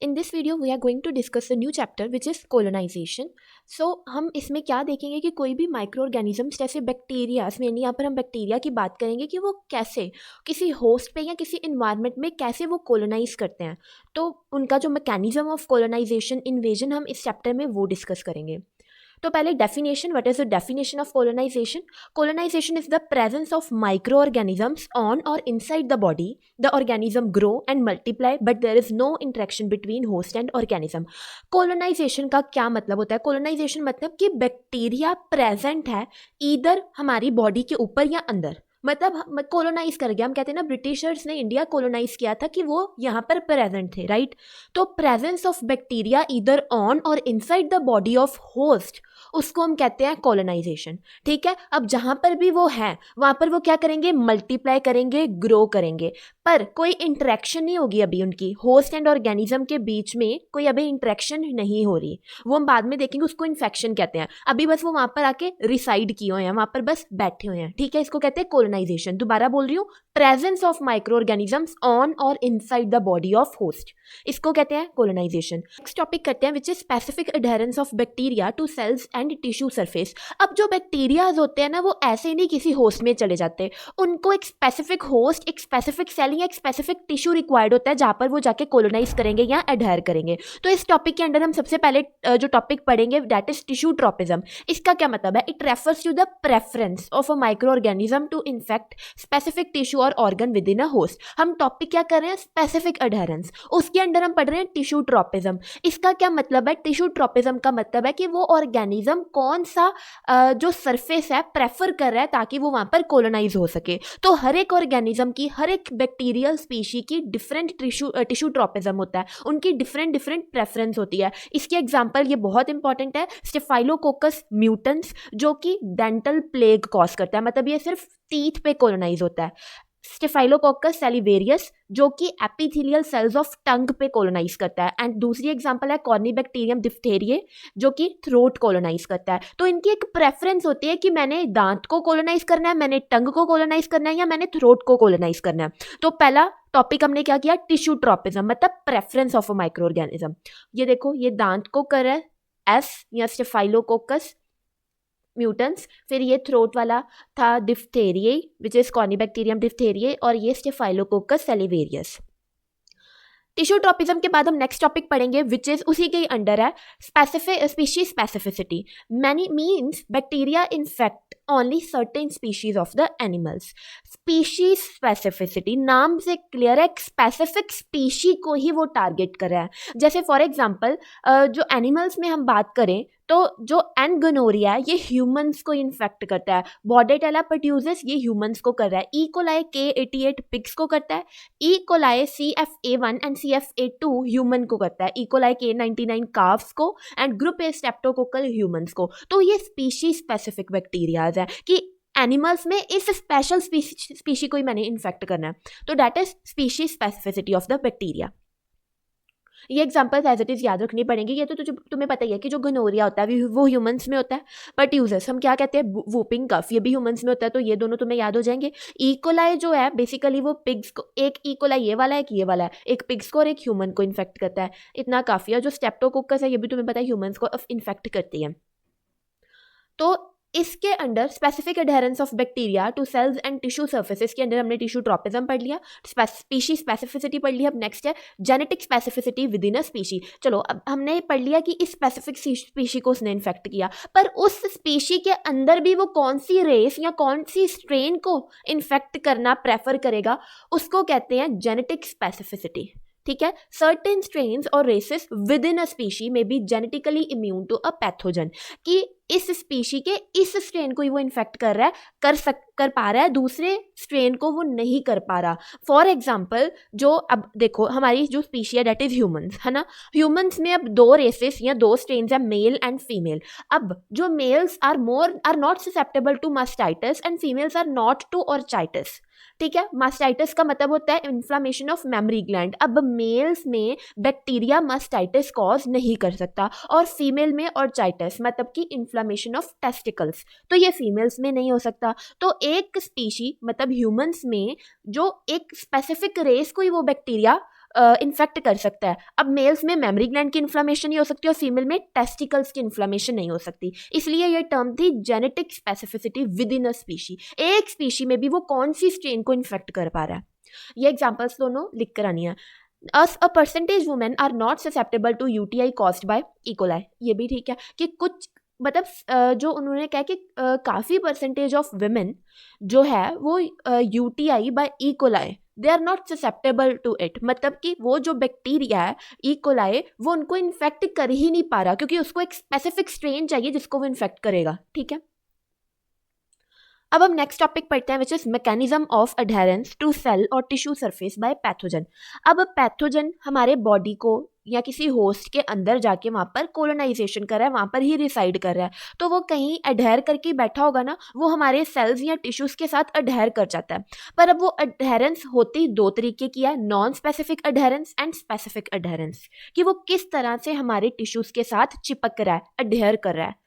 In this video, we are going to discuss a new chapter which is colonization. So हम इसमें क्या देखेंगे कि कोई भी माइक्रो ऑर्गेनिजम्स जैसे बैक्टीरियाज, मेनली यहाँ पर हम बैक्टीरिया की बात करेंगे कि वो कैसे किसी होस्ट पे या किसी इन्वायरमेंट में कैसे वो कॉलोनाइज करते हैं. तो उनका जो मैकेनिज्म ऑफ कॉलोनाइजेशन, इन्वेजन, हम इस चैप्टर में वो डिस्कस करेंगे. तो पहले definition. What is the definition of colonization? Colonization is the presence of microorganisms on or inside the body. The organism grow and multiply, but there is no interaction between host and organism. Colonization का क्या मतलब होता है? Colonization मतलब कि bacteria present है इधर हमारी बॉडी के ऊपर या अंदर, मतलब कॉलोनाइज कर गया. हम कहते हैं ना, ब्रिटिशर्स ने इंडिया कॉलोनाइज किया था कि वो यहाँ पर प्रेजेंट थे, राइट? तो प्रेजेंस ऑफ बैक्टीरिया इधर ऑन और inside the body of host, उसको हम कहते हैं कॉलोनाइजेशन. ठीक है. अब जहाँ पर भी वो है वहाँ पर वो क्या करेंगे? मल्टीप्लाई करेंगे, ग्रो करेंगे, पर कोई इंटरेक्शन नहीं होगी अभी उनकी होस्ट एंड ऑर्गेनिज्म के बीच में. कोई अभी इंटरेक्शन नहीं हो रही, वो हम बाद में देखेंगे. उसको इन्फेक्शन कहते हैं. अभी बस वो वहाँ पर आके रिसाइड किए हुए हैं, वहाँ पर बस बैठे हुए हैं. ठीक है. इसको कहते हैं कॉलोनाइजेशन. दोबारा बोल रही हूँ, presence of micro organisms on और inside the body of host, इसको कहते हैं कॉलोनाइजेशन. नेक्स्ट टॉपिक करते हैं which is specific adherence of bacteria to cells and tissue surface. अब जो बैक्टीरियाज होते हैं ना, वो ऐसे ही नहीं किसी होस्ट में चले जाते. उनको एक स्पेसिफिक होस्ट, एक स्पेसिफिक सेल या एक स्पेसिफिक टिश्यू रिक्वायर्ड होता है जहाँ पर वो जाके कॉलोनाइज करेंगे या एडहेयर करेंगे. तो इस टॉपिक के अंदर हम सबसे पहले जो टॉपिक पढ़ेंगे दैट इज टिश्यू ट्रॉपिज्म. इसका क्या मतलब है? It refers to the preference of a micro organism to infect specific tissue और organ within a host. हम टॉपिक क्या कर रहे हैं? Specific adherence. उसके अंदर हम पढ़ रहे हैं टिश्यू ट्रॉपिज्म. इसका क्या मतलब है? टिश्यू ट्रॉपिज्म का मतलब है कि वो ऑर्गेनिज्म कौन सा जो सरफेस है प्रेफर कर रहा है ताकि वो वहाँ पर कॉलोनाइज हो सके. तो हर एक ऑर्गेनिज्म की, हर एक बैक्टीरियल स्पीशी की डिफरेंट टिश्यू ट्रॉपिज्म होता है. उनकी डिफरेंट डिफरेंट प्रेफरेंस होती है. इसकी एग्जांपल, ये बहुत इंपॉर्टेंट है, स्टेफाइलोकोकस म्यूटेंस, जो कि डेंटल प्लेग कॉज करता है. मतलब ये सिर्फ टीथ पे कॉलोनाइज होता है. स्टेफाइलोकोकस सैलिवेरियस, जो कि एपिथेलियल सेल्स ऑफ टंग पे कॉलोनाइज करता है. एंड दूसरी एग्जांपल है कॉर्निबैक्टीरियम डिफ्थेरिये, जो कि थ्रोट कॉलोनाइज करता है. तो इनकी एक प्रेफरेंस होती है कि मैंने दांत को कॉलोनाइज करना है, मैंने टंग को कॉलोनाइज करना है, या मैंने थ्रोट को कॉलोनाइज करना है. तो पहला टॉपिक हमने क्या किया? टिश्यू ट्रॉपिज्म, मतलब preference of a micro organism. ये देखो, ये दांत को कर रहा है एस या स्टेफाइलोकोकस म्यूटेंस. फिर ये थ्रोट वाला था डिफ्थेरिये विच इज कॉर्निबैक्टीरियम डिफ्थेरिये, और ये स्टेफाइलोकोकस सैलिवेरियस. टिश्यू ट्रॉपिज्म के बाद हम नेक्स्ट टॉपिक पढ़ेंगे विच इज उसी के ही अंडर है specific species specificity. Many means bacteria infect only certain species of the animals. Species specificity नाम से क्लियर है, स्पेसिफिक स्पीशी को ही वो टारगेट कर रहा है. जैसे फॉर एग्जांपल जो एनिमल्स में हम बात करें तो जो एनगोनोरिया है ये ह्यूमंस को इन्फेक्ट करता है. बॉर्डेटेला पर्ट्यूसिस ये ह्यूमंस को कर रहा है. ई कोलाई K88 पिग्स को करता है. E coli CFA1 and CFA2 human को करता है. ई कोलाई K99 काव्स को and group A streptococcal humans को. तो ये स्पीशी स्पेसिफिक बैक्टीरियाज है कि एनिमल्स में इस स्पेशल स्पीशी को ही मैंने इन्फेक्ट करना है. तो that is species specificity of the bacteria. ये एग्जांपल्स एज इट इज याद रखनी पड़ेंगी. ये तो तुम्हें पता ही है कि जो गोनोरिया होता है वो ह्यूमंस में होता है. पर्ट्यूसिस हम क्या कहते हैं? वूपिंग कफ, ये भी ह्यूमंस में होता है. तो ये दोनों तुम्हें याद हो जाएंगे. इकोलाई जो है बेसिकली वो पिग्स को, एक इकोलाई ये वाला है, एक ये वाला है, एक पिग्स को और एक ह्यूमन को इन्फेक्ट करता है. इतना काफी है. जो स्ट्रेप्टोकोकस है ये भी तुम्हें पता है ह्यूमंस को इन्फेक्ट करती है. तो इसके under specific adherence of bacteria to cells and tissue surfaces के अंदर हमने टिश्यू ट्रॉपिज्म पढ़ लिया, स्पीशी स्पेसिफिसिटी पढ़ लिया. अब नेक्स्ट है genetic specificity with in a species. चलो, अब हमने पढ़ लिया कि इस स्पेसिफिक स्पीशी को उसने इन्फेक्ट किया, पर उस स्पीशी के अंदर भी वो कौन सी रेस या कौन सी स्ट्रेन को इन्फेक्ट करना प्रेफर करेगा, उसको कहते हैं जेनेटिक स्पेसिफिसिटी. ठीक है. सर्टेन स्ट्रेन्स और races within a species में be genetically immune to a pathogen, कि इस स्पीशी के इस स्ट्रेन को ही वो इन्फेक्ट कर रहा है, कर पा रहा है, दूसरे स्ट्रेन को वो नहीं कर पा रहा. फॉर एग्जाम्पल, जो अब देखो हमारी जो स्पीशी है डेट इज ह्यूमंस, है ना. ह्यूमंस में अब दो रेसेस या दो स्ट्रेन्स है, मेल एंड फीमेल. अब जो males are not susceptible to mastitis and females are not to orchitis. ठीक है. मास्टाइटिस का मतलब होता है इन्फ्लामेशन ऑफ मेमरी ग्लैंड. अब मेल्स में बैक्टीरिया मास्टाइटिस कॉज नहीं कर सकता, और फीमेल में ऑर्चाइटिस मतलब कि इन्फ्लामेशन ऑफ टेस्टिकल्स, तो ये फीमेल्स में नहीं हो सकता. तो एक स्पीशी मतलब ह्यूमंस में जो एक स्पेसिफिक रेस को ही वो बैक्टीरिया इन्फेक्ट कर सकता है। अब मेल्स में मेमरी ग्लैंड की इन्फ्लामेशन नहीं हो सकती और फीमेल में टेस्टिकल्स की इन्फ्लामेशन नहीं हो सकती, इसलिए ये टर्म थी genetic specificity with in a species. एक स्पीशी में भी वो कौन सी स्ट्रेन को इन्फेक्ट कर पा रहा है। ये एग्जाम्पल्स दोनों लिख कर आनी है। A percentage women are not susceptible to UTI caused by E. coli। ये भी ठीक है कि कुछ मतलब जो उन्होंने कहा कि काफ़ी परसेंटेज ऑफ वुमेन जो है वो UTI by E. coli they are not susceptible to it, मतलब कि वो जो बैक्टीरिया है E. coli वो उनको इन्फेक्ट कर ही नहीं पा रहा क्योंकि उसको एक स्पेसिफिक स्ट्रेन चाहिए जिसको वो इन्फेक्ट करेगा। ठीक है, अब हम नेक्स्ट टॉपिक पढ़ते हैं which is mechanism of adherence to cell और टिश्यू सरफेस बाय पैथोजन। अब पैथोजन हमारे बॉडी को या किसी होस्ट के अंदर जाके वहाँ पर कोलोनाइजेशन कर रहा है, वहाँ पर ही रिसाइड कर रहा है, तो वो कहीं अडेयर करके बैठा होगा ना, वो हमारे सेल्स या टिश्यूज के साथ अडेयर कर जाता है। पर अब वो अडेरेंस होती दो तरीके की है, non specific adherence and specific adherence, कि वो किस तरह से हमारे टिश्यूज के साथ चिपक रहा है, अडेयर कर रहा है।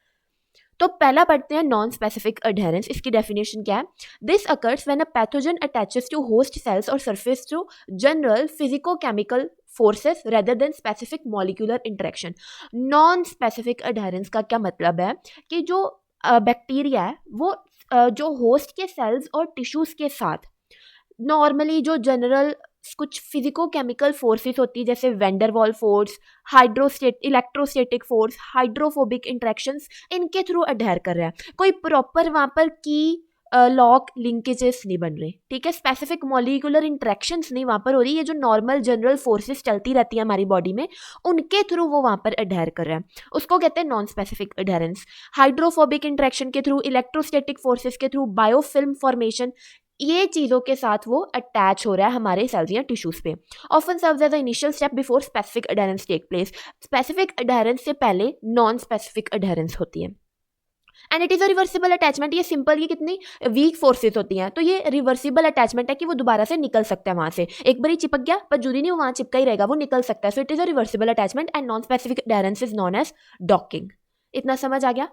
तो पहला पढ़ते हैं नॉन स्पेसिफिक अडेरेंस। इसकी डेफिनेशन क्या है? This occurs when a pathogen attaches to host cells और surface to general physicochemical forces rather than specific molecular interaction. Non specific adherence का क्या मतलब है कि जो बैक्टीरिया है वो जो होस्ट के सेल्स और टिश्यूज के साथ नॉर्मली जो जनरल कुछ फिजिको केमिकल फोर्सेस होती है जैसे Van der Waals force, electrostatic force, hydrophobic interactions, इनके थ्रू अडेयर कर रहा है। कोई प्रॉपर वहाँ पर की लॉक लिंकेजेस नहीं बन रहे। ठीक है, स्पेसिफिक मॉलिक्यूलर इंटरेक्शंस नहीं वहाँ पर हो रही है, जो नॉर्मल जनरल फोर्सेस चलती रहती है हमारी बॉडी में उनके थ्रू वो वहाँ पर अडेयर कर रहा है, उसको कहते हैं non specific adherence. Hydrophobic interaction के थ्रू, इलेक्ट्रोस्टैटिक फोर्सेस के थ्रू, बायोफिल्म फॉर्मेशन, ये चीज़ों के साथ वो अटैच हो रहा है हमारे सेल्स या टिश्यूज पे। Often serves as a initial step before specific adherence take place. Specific adherence से पहले नॉन स्पेसिफिक अडेरेंस होती है। And it is a reversible attachment. ये सिंपल, ये कितनी वीक फोर्सेस होती हैं, तो ये रिवर्सिबल अटैचमेंट है कि वो दोबारा से निकल सकता है वहाँ से। एक बार ही चिपक गया पर जरूरी नहीं वो वहाँ चिपका ही रहेगा, वो निकल सकता है। So it is a reversible attachment and non specific adherence is known as docking. इतना समझ आ गया?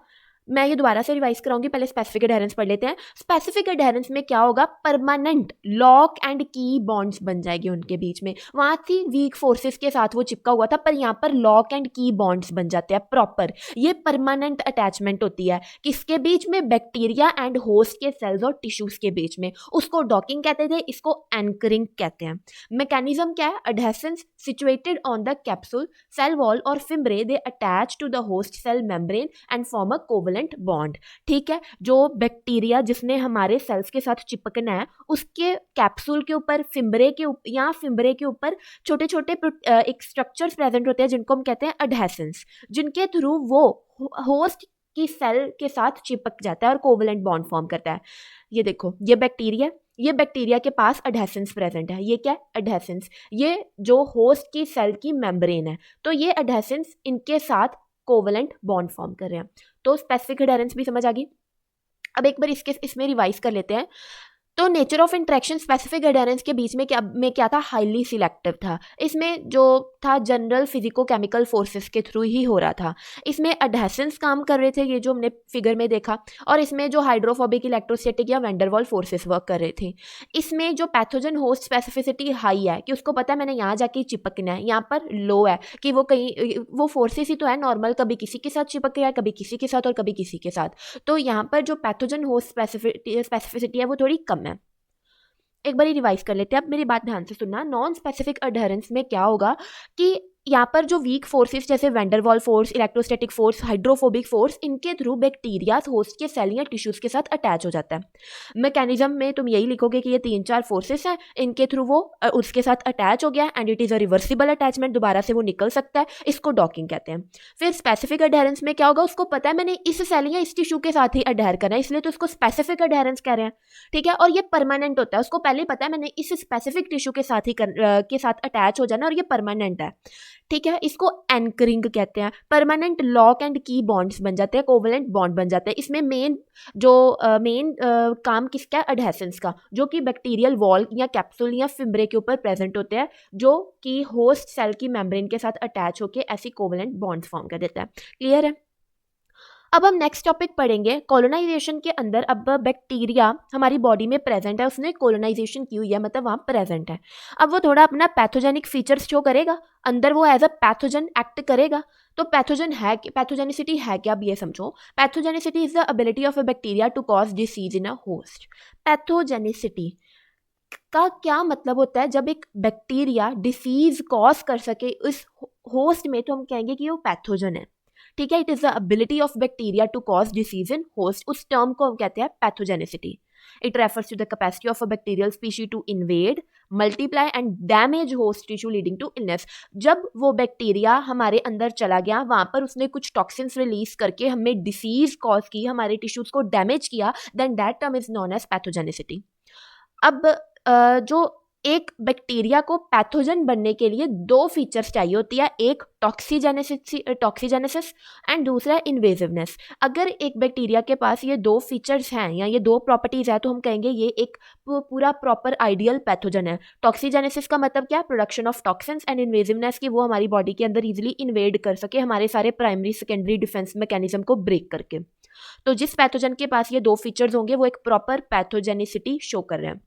मैं ये दोबारा से रिवाइज कराऊंगी, पहले स्पेसिफिक अडेरेंस पढ़ लेते हैं। स्पेसिफिक अडेरेंस में क्या होगा? परमानेंट लॉक एंड की बॉन्ड्स बन जाएगी उनके बीच में। वहाँ थी वीक फोर्सेस के साथ वो चिपका हुआ था, पर यहाँ पर लॉक एंड की बॉन्ड्स बन जाते हैं प्रॉपर। ये परमानेंट अटैचमेंट होती है किसके बीच में? बैक्टीरिया एंड होस्ट के सेल्स और टिश्यूज के बीच में। उसको डॉकिंग कहते थे, इसको एंकरिंग कहते हैं। मैकेनिज्म क्या है? Adhesins situated on the capsule, cell wall और fimbriae, they attach to the host cell membrane and form a covalent bond. ठीक है, जो बैक्टीरिया जिसने हमारे सेल्स के साथ चिपकना है उसके कैप्सूल के ऊपर, फिम्ब्रे के ऊपर या फिम्ब्रे के ऊपर छोटे छोटे एक स्ट्रक्चर्स प्रेजेंट होते हैं जिनको हम कहते हैं अडहेसेंस, जिनके थ्रू वो होस्ट की सेल के साथ चिपक जाता है और कोवलेंट बॉन्ड फॉर्म करता है। ये देखो, ये बैक्टीरिया के पास अडहेसेंस प्रेजेंट है। ये क्या है? अडहेसेंस। ये जो होस्ट की सेल की मेम्ब्रेन है, तो ये अडहेसेंस इनके साथ कोवलेंट बॉन्ड फॉर्म कर रहे हैं। तो स्पेसिफिक अडेरेंस भी समझ आ गई। अब एक बार इसमें रिवाइज कर लेते हैं। तो nature of interaction specific adherence के बीच में क्या था? हाईली सिलेक्टिव था। इसमें जो था जनरल फिजिको केमिकल फोर्सेस के थ्रू ही हो रहा था। इसमें अडहेसेंस काम कर रहे थे, ये जो हमने फिगर में देखा, और इसमें जो हाइड्रोफोबिक, इलेक्ट्रोस्टैटिक या वेंडरवॉल फोर्सेस वर्क कर रहे थे। इसमें जो पैथोजन होस्ट स्पेसिफिसिटी हाई है कि उसको पता है मैंने यहाँ जाके चिपकना है, यहाँ पर लो है कि वो कहीं वो फोर्सेस ही तो है नॉर्मल, कभी किसी के साथ चिपक रहा है, कभी किसी के साथ और कभी किसी के साथ। तो यहाँ पर जो पैथोजन होस्ट स्पेसिफिसिटी है वो थोड़ी कम है। एक बार रिवाइज कर लेते हैं। अब मेरी बात ध्यान से सुनना। नॉन स्पेसिफिक अडेरेंस में क्या होगा कि यहाँ पर जो वीक फोर्सेस जैसे Van der Waals force, electrostatic force, hydrophobic force, इनके थ्रू बैक्टीरिया होस्ट के सेल या टिश्यूज के साथ अटैच हो जाता है। मैकेनिज्म में तुम यही लिखोगे कि ये 3-4 फोर्सेस हैं, इनके थ्रू वो उसके साथ अटैच हो गया and it is a reversible attachment, दोबारा से वो निकल सकता है, इसको डॉकिंग कहते हैं। फिर स्पेसिफिक अडेरेंस में क्या होगा? उसको पता है मैंने इस सेल या इस टिश्यू के साथ ही अडेयर करना है, इसलिए तो उसको स्पेसिफिक अडेरेंस कह रहे हैं। ठीक है, और ये परमानेंट होता है, उसको पहले ही पता है मैंने इस स्पेसिफिक टिश्यू के साथ ही के साथ अटैच हो जाना और ये परमानेंट है। ठीक है, इसको एंकरिंग कहते हैं। परमानेंट लॉक एंड की बॉन्ड्स बन जाते हैं, कोवलेंट बॉन्ड बन जाते हैं। इसमें मेन काम किसका है? अडहेसेंस का, जो कि बैक्टीरियल वॉल या कैप्सूल या फिम्ब्रे के ऊपर प्रेजेंट होते हैं, जो कि होस्ट सेल की मेम्ब्रेन के साथ अटैच होकर ऐसी कोवलेंट बॉन्ड्स फॉर्म कर देता है। क्लियर है? अब हम नेक्स्ट टॉपिक पढ़ेंगे कॉलोनाइजेशन के अंदर। अब बैक्टीरिया हमारी बॉडी में प्रेजेंट है, उसने कॉलोनाइजेशन की हुई है, मतलब वहाँ प्रेजेंट है। अब वो थोड़ा अपना पैथोजेनिक फीचर्स शो करेगा, अंदर वो एज अ पैथोजन एक्ट करेगा। तो पैथोजन है, पैथोजेनिसिटी है क्या, अब ये समझो। Pathogenicity is the ability of a bacteria to cause disease in a host. Pathogenicity का क्या मतलब होता है, जब एक बैक्टीरिया डिसीज कॉज कर सके इस होस्ट में, तो हम कहेंगे कि वो पैथोजन है। ठीक है, it is the ability of bacteria to cause disease in host, उस टर्म को हम कहते हैं pathogenicity. It refers to the capacity of a bacterial species to invade, multiply and damage host tissue leading to illness. जब वो bacteria हमारे अंदर चला गया, वहां पर उसने कुछ टॉक्सिन्स रिलीज करके हमें डिसीज कॉज की, हमारे टिश्यूज को डैमेज किया, then that term is known as pathogenicity. अब जो एक बैक्टीरिया को पैथोजन बनने के लिए दो फीचर्स चाहिए होती है, एक टॉक्सीजेनेसिस एंड दूसरा इन्वेजिवनेस। अगर एक बैक्टीरिया के पास ये दो फीचर्स हैं या ये दो प्रॉपर्टीज है, तो हम कहेंगे ये एक पूरा प्रॉपर आइडियल पैथोजन है। टॉक्सीजेनेसिस का मतलब क्या है, प्रोडक्शन ऑफ टॉक्सिन्स, एंड इन्वेजिवनेस की वो हमारी बॉडी के अंदर इजीली इन्वेड कर सके, हमारे सारे प्राइमरी सेकेंडरी डिफेंस मैकेनिज्म को ब्रेक करके। तो जिस पैथोजन के पास ये दो फीचर्स होंगे वो एक प्रॉपर पैथोजेनिसिटी शो कर रहे हैं।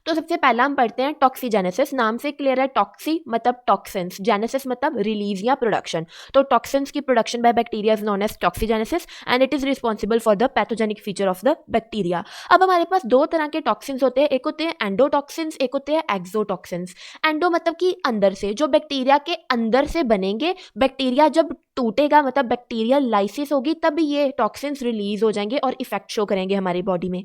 तो सबसे पहला हम पढ़ते हैं टॉक्सीजेनेसिस। नाम से क्लियर है, टॉक्सी मतलब टॉक्सिन्स, जेनेसिस मतलब रिलीज या प्रोडक्शन। तो टॉक्सिन्स की production by bacteria is known as toxigenesis and it is responsible for the pathogenic feature of the bacteria. अब हमारे पास दो तरह के टॉक्सिन्स होते हैं, एक होते हैं एंडोटॉक्सिन्स, एक होते हैं एक्सोटॉक्सिन्स। एंडो मतलब कि अंदर से, जो बैक्टीरिया के अंदर से बनेंगे, बैक्टीरिया जब टूटेगा मतलब बैक्टीरियल लाइसिस होगी, तब ये टॉक्सिन्स रिलीज हो जाएंगे और इफेक्ट शो करेंगे हमारी बॉडी में।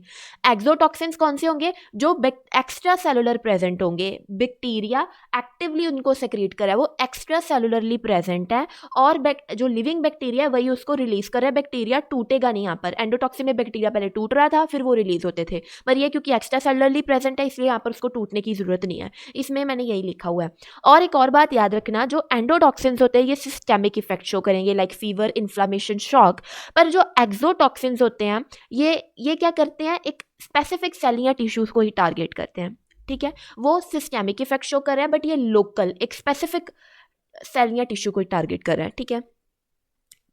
एक्सोटॉक्सिन्स कौन से होंगे, जो एक्स्ट्रा सेलुलर प्रेजेंट होंगे, बैक्टीरिया एक्टिवली उनको सेक्रेट कर रहा है, वो एक्स्ट्रा सेलुलरली प्रेजेंट है, और जो लिविंग बैक्टीरिया है वही उसको रिलीज कर रहा है। बैक्टीरिया टूटेगा नहीं यहाँ पर, एंडोटॉक्सिन में बैक्टीरिया पहले टूट रहा था फिर वो रिलीज होते थे, पर ये क्योंकि एक्स्ट्रा सेलुलरली प्रेजेंट है इसलिए यहाँ पर उसको टूटने की जरूरत नहीं है, इसमें मैंने यही लिखा हुआ है। और एक और बात याद रखना, जो एंडोटॉक्सिन्स होते हैं ये सिस्टेमिक इफेक्ट शो करेंगे लाइक फीवर, इन्फ्लामेशन, शॉक, पर जो एक्सोटॉक्सिन्स होते हैं ये क्या करते हैं, एक स्पेसिफिक सेल या टिश्यूज को ही टारगेट करते हैं। ठीक है, वो सिस्टेमिक इफेक्ट शो कर रहा है, बट ये लोकल एक स्पेसिफिक सेल या टिश्यू को ही टारगेट कर रहा है। ठीक है,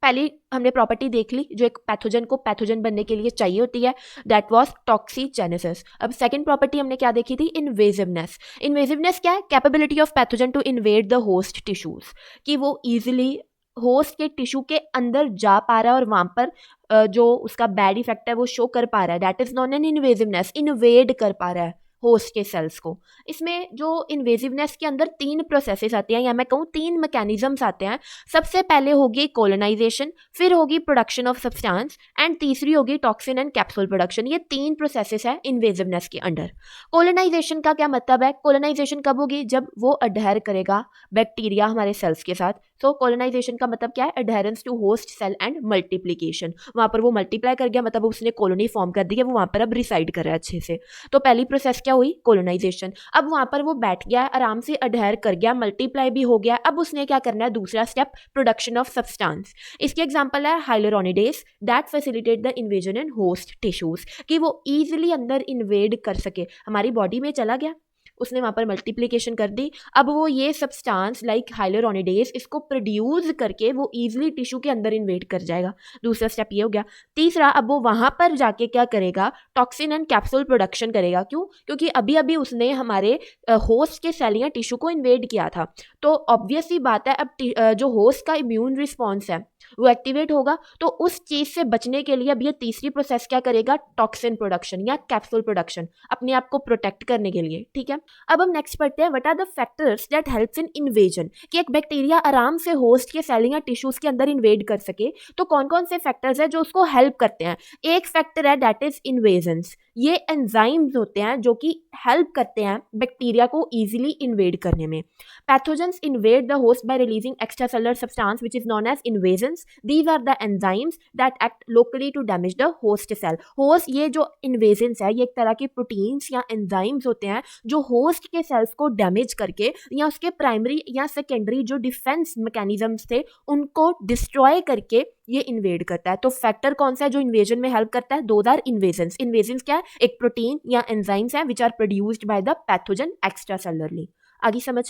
पहली हमने प्रॉपर्टी देख ली जो एक पैथोजन को पैथोजन बनने के लिए चाहिए होती है, दैट वाज टॉक्सीजेनेसिस। अब सेकंड प्रॉपर्टी हमने क्या देखी थी, इन्वेजिवनेस। इन्वेजिवनेस क्या है, capability of pathogen to invade the host tissues, कि वो इजीली होस्ट के टिश्यू के अंदर जा पा रहा है और वहां पर जो उसका बैड इफेक्ट है वो शो कर पा रहा है, that is non an invasiveness, invade कर पा रहा है होस्ट के सेल्स को। इसमें जो इन्वेजिवनेस के अंदर तीन प्रोसेसेस आते हैं, या मैं कहूँ तीन मैकेनिज्म्स आते हैं। सबसे पहले होगी कोलोनाइजेशन, फिर होगी प्रोडक्शन ऑफ सब्सटेंस, एंड तीसरी होगी टॉक्सिन एंड कैप्सूल प्रोडक्शन। ये तीन प्रोसेसेस है इन्वेजिवनेस के अंडर। कोलोनाइजेशन का क्या मतलब है, कोलोनाइजेशन कब होगी, जब वो अडहेर करेगा बैक्टीरिया हमारे सेल्स के साथ। सो कोलोनाइजेशन का मतलब क्या है, adherence to host cell and multiplication. वहां पर वो मल्टीप्लाई कर गया, मतलब उसने कॉलोनी फॉर्म कर दी है, वो वहां पर अब रिसाइड कर रहा है अच्छे से। तो पहली प्रोसेस क्या हुई, कोलोनाइजेशन। अब वहां पर वो बैठ गया, आराम से अडहेर कर गया, मल्टीप्लाई भी हो गया। अब उसने क्या करना है, दूसरा स्टेप, प्रोडक्शन ऑफ सब्सटेंस। इसके एग्जांपल है hyaluronidase, that facilitate the invasion in host tissues, कि वो इजीली अंदर इन्वेड कर सके, हमारी बॉडी में चला गया, उसने वहाँ पर मल्टीप्लिकेशन कर दी। अब वो ये सब्सटेंस लाइक हाइलुरोनिडेज इसको प्रोड्यूस करके वो इजीली टिश्यू के अंदर इन्वेड कर जाएगा। दूसरा स्टेप ये हो गया। तीसरा, अब वो वहाँ पर जाके क्या करेगा, टॉक्सिन एंड कैप्सूल प्रोडक्शन करेगा। क्यों, क्योंकि अभी अभी उसने हमारे होस्ट के सेल या टिश्यू को इन्वेड किया था। तो ऑब्वियस ही बात है, अब जो होस्ट का इम्यून रिस्पॉन्स है वो एक्टिवेट होगा, तो उस चीज से बचने के लिए अब ये तीसरी प्रोसेस क्या करेगा, टॉक्सिन प्रोडक्शन या कैप्सूल प्रोडक्शन, अपने आप को प्रोटेक्ट करने के लिए। ठीक है, अब हम नेक्स्ट पढ़ते हैं, what are the factors that helps in invasion, कि एक बैक्टीरिया आराम से होस्ट के सेल या टिश्यूज के अंदर इन्वेड कर सके, तो कौन कौन से फैक्टर्स है जो उसको हेल्प करते हैं। एक फैक्टर है दैट इज इन्वेजन्स, ये एंजाइम्स होते हैं जो कि हेल्प करते हैं बैक्टीरिया को इजीली इन्वेड करने में। Pathogens invade the host by releasing extracellular substance which is known as invasins. These are the enzymes that act locally to damage the host cell. Host, ये जो इन्वेजन्स है ये एक तरह के प्रोटीन्स या एंजाइम्स होते हैं जो होस्ट के सेल्स को डैमेज करके या उसके प्राइमरी या सेकेंडरी जो डिफेंस मैकेनिज्म्स थे उनको डिस्ट्रॉय करके ये इन्वेड करता है। तो फैक्टर कौन सा है जो इन्वेजन में हेल्प करता है, दो आर इन्वेजन्स। इन्वेजन्स क्या है, एक प्रोटीन या एंजाइम्स है which are produced by the pathogen extracellularly. आगे समझ।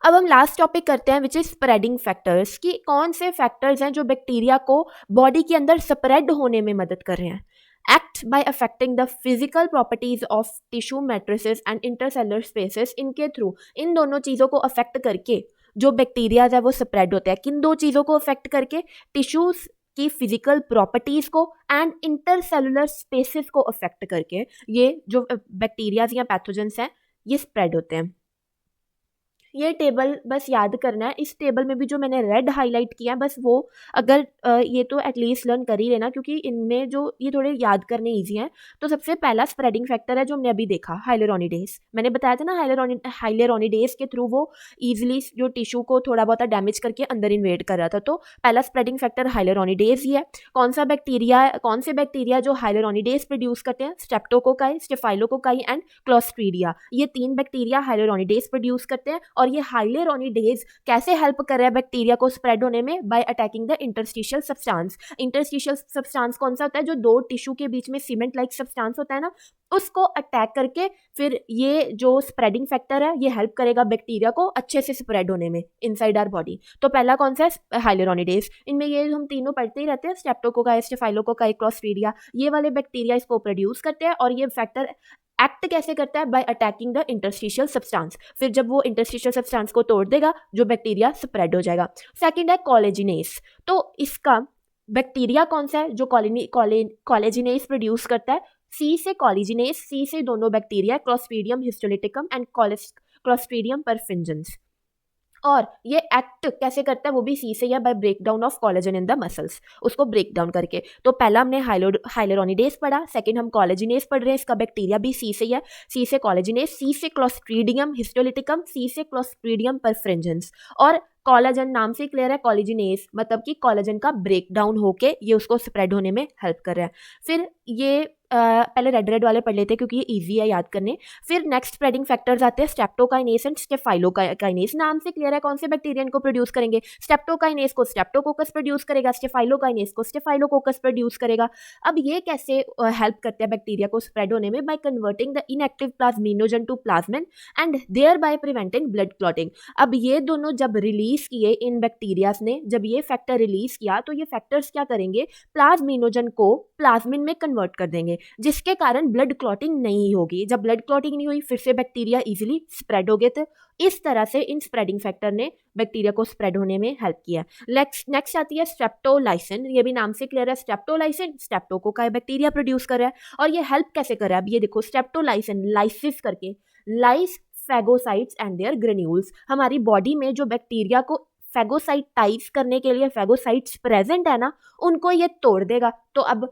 अब हम लास्ट टॉपिक करते हैं विच इज स्प्रेडिंग फैक्टर्स, कि कौन से फैक्टर्स हैं जो बैक्टीरिया को बॉडी के अंदर स्प्रेड होने में मदद कर रहे हैं। Act by affecting the physical properties of tissue matrices and intercellular spaces, इनके थ्रू, इन दोनों चीज़ों को अफेक्ट करके जो बैक्टीरियाज है वो स्प्रेड होते हैं। किन दो चीज़ों को अफेक्ट करके? टिश्यूज की फिजिकल प्रॉपर्टीज को एंड इंटरसेलुलर स्पेसेस को अफेक्ट करके ये जो बैक्टीरियाज या पैथोजेंस हैं ये स्प्रेड होते हैं। ये टेबल बस याद करना है। इस टेबल में भी जो मैंने रेड हाईलाइट किया बस वो अगर ये तो एटलीस्ट लर्न कर ही लेना, क्योंकि इनमें जो ये थोड़े याद करने इजी हैं। तो सबसे पहला स्प्रेडिंग फैक्टर है जो हमने अभी देखा, हाइलुरोनिडेज। मैंने बताया था ना, हाइलुरोनिडेज के थ्रू वो ईजिली जो टिश्यू को थोड़ा बहुत डैमेज करके अंदर इन्वेड कर रहा था। तो पहला स्प्रेडिंग फैक्टर हाइलुरोनिडेज ही है। कौन से बैक्टीरिया जो हाइलुरोनिडेज प्रोड्यूस करते हैं? Streptococci, staphylococci and clostridia. ये 3 बैक्टीरिया हाइलुरोनिडेज प्रोड्यूस करते हैं। और ये हाइलुरोनिडेज कैसे हेल्प कर रहा है बैक्टीरिया को स्प्रेड होने में? Bye attacking the interstitial substance. Interstitial substance कौन सा होता है? जो 2 टिश्यू के बीच में सीमेंट लाइक सब्सटेंस होता है ना, उसको अटैक करके फिर ये जो स्प्रेडिंग फैक्टर है ये हेल्प करेगा बैक्टीरिया को अच्छे से स्प्रेड होने में इनसाइड आवर बॉडी। तो पहला कौन सा है? हाइलुरोनिडेज। इनमें ये हम तीनों पढ़ते ही रहते हैं, स्ट्रेप्टोकोकाई, स्टेफाइलोकोकाई, क्लोस्ट्रीडिया। ये वाले बैक्टीरिया इसको प्रोड्यूस करते हैं। और ये फैक्टर एक्ट कैसे करता है? Bye attacking the interstitial substance. फिर जब वो इंटरस्टिशियल सब्सटेंस को तोड़ देगा जो बैक्टीरिया स्प्रेड हो जाएगा। सेकंड है कोलेजिनेस। तो इसका बैक्टीरिया कौन सा है जो कोलेजिनेस प्रोड्यूस करता है? सी से कोलेजिनेस, सी से दोनों बैक्टीरिया, क्लोस्ट्रीडियम हिस्टोलिटिकम एंड क्लोस्ट्रीडियम परफिंजेंस। और ये एक्ट कैसे करता है? वो भी सी से या by break down of collagen in the muscles, उसको ब्रेक डाउन करके। तो पहला हमने हाइलुरोनिडेज पढ़ा, सेकंड हम कोलेजिनेस पढ़ रहे हैं। इसका बैक्टीरिया भी सी से है, सी से कोलेजिनेस, सी से क्लोस्ट्रीडियम हिस्टोलिटिकम, सी से क्लोस्ट्रीडियम परफिंजेंस। और कोलेजन नाम से क्लियर है, कोलेजिनेस मतलब कि कोलेजन का ब्रेक डाउन होके ये उसको स्प्रेड होने में हेल्प कर रहा है। फिर ये पहले रेड वाले पढ़ लेते हैं क्योंकि ये इजी है याद करने। फिर नेक्स्ट स्प्रेडिंग फैक्टर्स आते हैं स्ट्रेप्टोकाइनेस एंड स्टेफाइलोकाइनेस। नाम से क्लियर है कौन से बैक्टीरिया को प्रोड्यूस करेंगे? स्ट्रेप्टोकाइनेस को स्ट्रेप्टोकोकस प्रोड्यूस करेगा, स्टेफाइलोकाइनेस को स्टेफाइलोकोकस प्रोड्यूस करेगा। अब ये कैसे हेल्प करते हैं बैक्टीरिया को स्प्रेड होने में? By converting the inactive plasminogen to plasmin and thereby preventing blood clotting. अब ये दोनों जब रिलीज किए इन बैक्टीरियाज ने, जब ये फैक्टर रिलीज किया तो ये फैक्टर्स क्या करेंगे? प्लाज्मिनोजन को प्लाज्मिन में कन्वर्ट कर देंगे, जिसके कारण ब्लड क्लॉटिंग नहीं होगी। जब ब्लड क्लॉटिंग नहीं हुई फिर से बैक्टीरिया इजीली स्प्रेड हो गए थे। इस तरह से इन स्प्रेडिंग फैक्टर ने बैक्टीरिया को स्प्रेड होने में हेल्प किया। नेक्स्ट आती है स्ट्रेप्टोलाइसिन। ये भी नाम से क्लियर है, स्ट्रेप्टोलाइसिन स्ट्रेप्टोकोकाई बैक्टीरिया प्रोड्यूस कर रहा है। और ये हेल्प कैसे कर रहा है? अब ये देखो, स्ट्रेप्टोलाइसिन लाइसिस करके, लाइस फैगोसाइट्स एंड देयर ग्रेन्यूल्स। हमारी बॉडी में जो बैक्टीरिया को फैगोसाइटाइज करने के लिए फैगोसाइट्स प्रेजेंट है ना, उनको ये तोड़ देगा। तो अब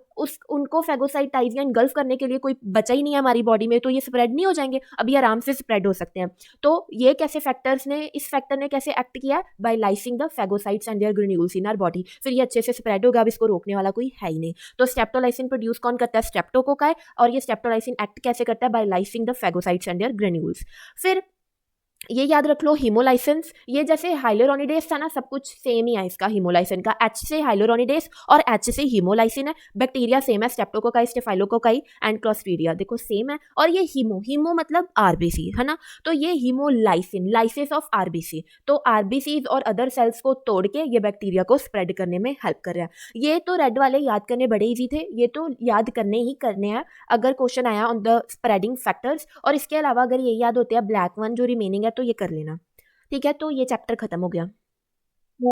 उनको फैगोसाइटाइज या इनगल्फ करने के लिए कोई बचा ही नहीं है हमारी बॉडी में, तो ये स्प्रेड नहीं हो जाएंगे, अब ये आराम से स्प्रेड हो सकते हैं। तो ये कैसे इस फैक्टर ने कैसे एक्ट किया? By lysing the phagocytes and their granules in our body. फिर ये अच्छे से स्प्रेड होगा, अब इसको रोकने वाला कोई है ही नहीं। तो स्ट्रेप्टोलाइसिन प्रोड्यूस कौन करता है? स्ट्रेप्टोकोकाई। और ये स्ट्रेप्टोलाइसिन एक्ट कैसे करता है? By lysing the phagocytes and their granules. फिर ये याद रख लो हीमोलाइसेंस। ये जैसे हाइलुरोनिडेज था ना, सब कुछ सेम ही है इसका हीमोलाइसिन का। एच से हाइलुरोनिडेज और एच से हीमोलाइसिन है। बैक्टीरिया सेम है, स्ट्रेप्टोकोकाई, स्टेफाइलोकोकाई एंड क्लोस्ट्रीडिया देखो सेम है। और ये हीमो मतलब आरबीसी है ना, तो ये हीमोलाइसिन, लाइसिस ऑफ आरबीसी। तो आरबीसीज और अदर सेल्स को तोड़ के ये बैक्टीरिया को स्प्रेड करने में हेल्प कर रहा है। ये तो रेड वाले याद करने बड़े ईजी थे, ये तो याद करने ही करने हैं अगर क्वेश्चन आया ऑन द स्प्रेडिंग फैक्टर्स। और इसके अलावा अगर ये याद होते हैं ब्लैक वन जो रिमेनिंग है तो ये कर लेना। ठीक है, तो ये चैप्टर खत्म हो गया।